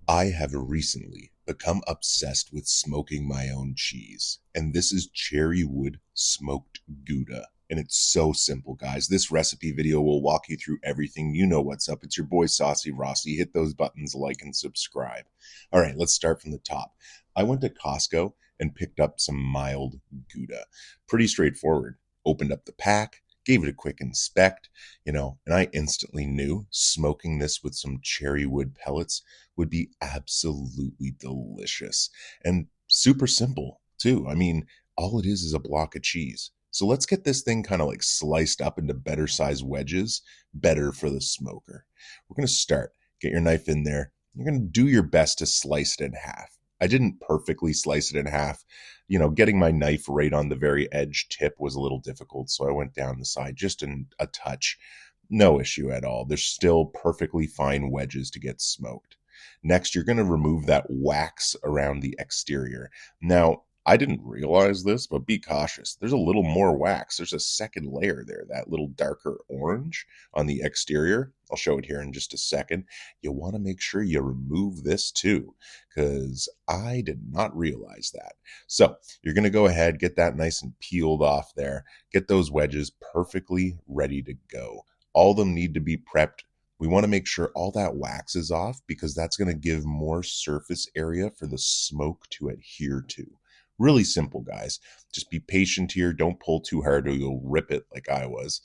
I have recently become obsessed with smoking my own cheese, and this is cherry wood smoked Gouda. And it's so simple, guys. This recipe video will walk you through everything. You know what's up. It's your boy Saucy Rossi. Hit those buttons, like and subscribe. All right, let's start from the top. I went to Costco and picked up some mild Gouda. Pretty straightforward. Opened up the pack, gave it a quick inspect, and I instantly knew smoking this with some cherry wood pellets would be absolutely delicious and super simple too. I mean, all it is a block of cheese. So let's get this thing kind of like sliced up into better size wedges, better for the smoker. We're going to start. Get your knife in there. You're going to do your best to slice it in half. I didn't perfectly slice it in half. Getting my knife right on the very edge tip was a little difficult, so I went down the side just a touch. No issue at all. There's still perfectly fine wedges to get smoked. Next, you're going to remove that wax around the exterior. Now, I didn't realize this, but be cautious. There's a little more wax. There's a second layer there, that little darker orange on the exterior. I'll show it here in just a second. You want to make sure you remove this too, because I did not realize that. So you're going to go ahead, get that nice and peeled off there. Get those wedges perfectly ready to go. All of them need to be prepped. We want to make sure all that wax is off because that's going to give more surface area for the smoke to adhere to. Really simple, guys. Just be patient here. Don't pull too hard or you'll rip it like I was.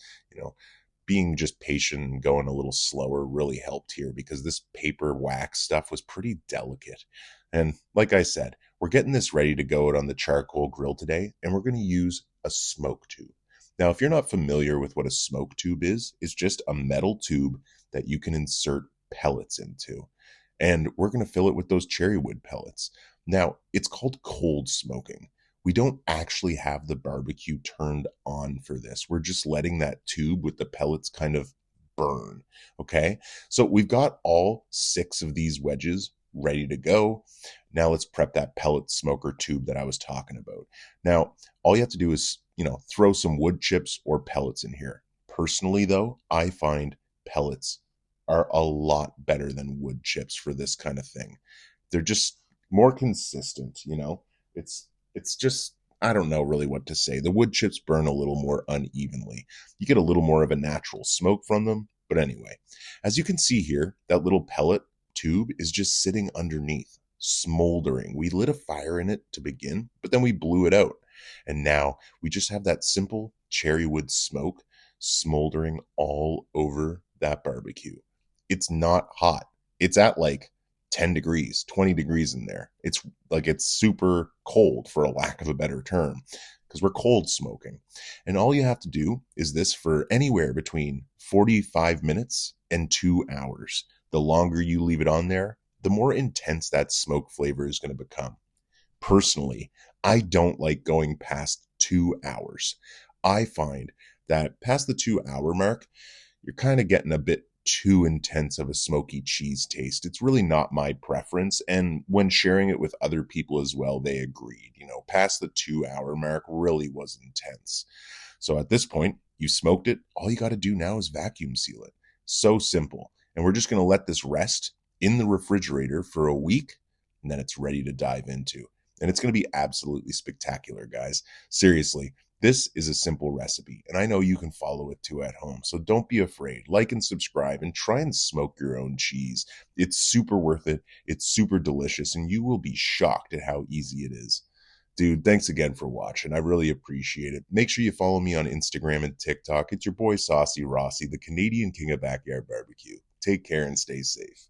Being just patient and going a little slower really helped here because this paper wax stuff was pretty delicate. And like I said, we're getting this ready to go out on the charcoal grill today, and we're going to use a smoke tube. Now, if you're not familiar with what a smoke tube is, it's just a metal tube that you can insert pellets into. And we're going to fill it with those cherry wood pellets. Now, it's called cold smoking. We don't actually have the barbecue turned on for this. We're just letting that tube with the pellets kind of burn, okay? So we've got all 6 of these wedges ready to go. Now let's prep that pellet smoker tube that I was talking about. Now, all you have to do is, throw some wood chips or pellets in here. Personally, though, I find pellets are a lot better than wood chips for this kind of thing. They're just more consistent, It's just, I don't know really what to say. The wood chips burn a little more unevenly. You get a little more of a natural smoke from them. But anyway, as you can see here, that little pellet tube is just sitting underneath, smoldering. We lit a fire in it to begin, but then we blew it out. And now we just have that simple cherry wood smoke smoldering all over that barbecue. It's not hot. It's at like 10 degrees, 20 degrees in there. It's super cold, for a lack of a better term, because we're cold smoking. And all you have to do is this for anywhere between 45 minutes and 2 hours. The longer you leave it on there, the more intense that smoke flavor is going to become. Personally, I don't like going past 2 hours. I find that past the 2 hour mark, you're kind of getting a bit too intense of a smoky cheese taste. It's really not my preference. And when sharing it with other people as well, they agreed. Past the 2 hour mark really was intense. So at this point, you smoked it. All you got to do now is vacuum seal it. So simple. And we're just going to let this rest in the refrigerator for a week, and then it's ready to dive into. And it's going to be absolutely spectacular, guys. Seriously. This is a simple recipe, and I know you can follow it too at home, so don't be afraid. Like and subscribe, and try and smoke your own cheese. It's super worth it, it's super delicious, and you will be shocked at how easy it is. Dude, thanks again for watching. I really appreciate it. Make sure you follow me on Instagram and TikTok. It's your boy Saucy Rossi, the Canadian King of Backyard Barbecue. Take care and stay safe.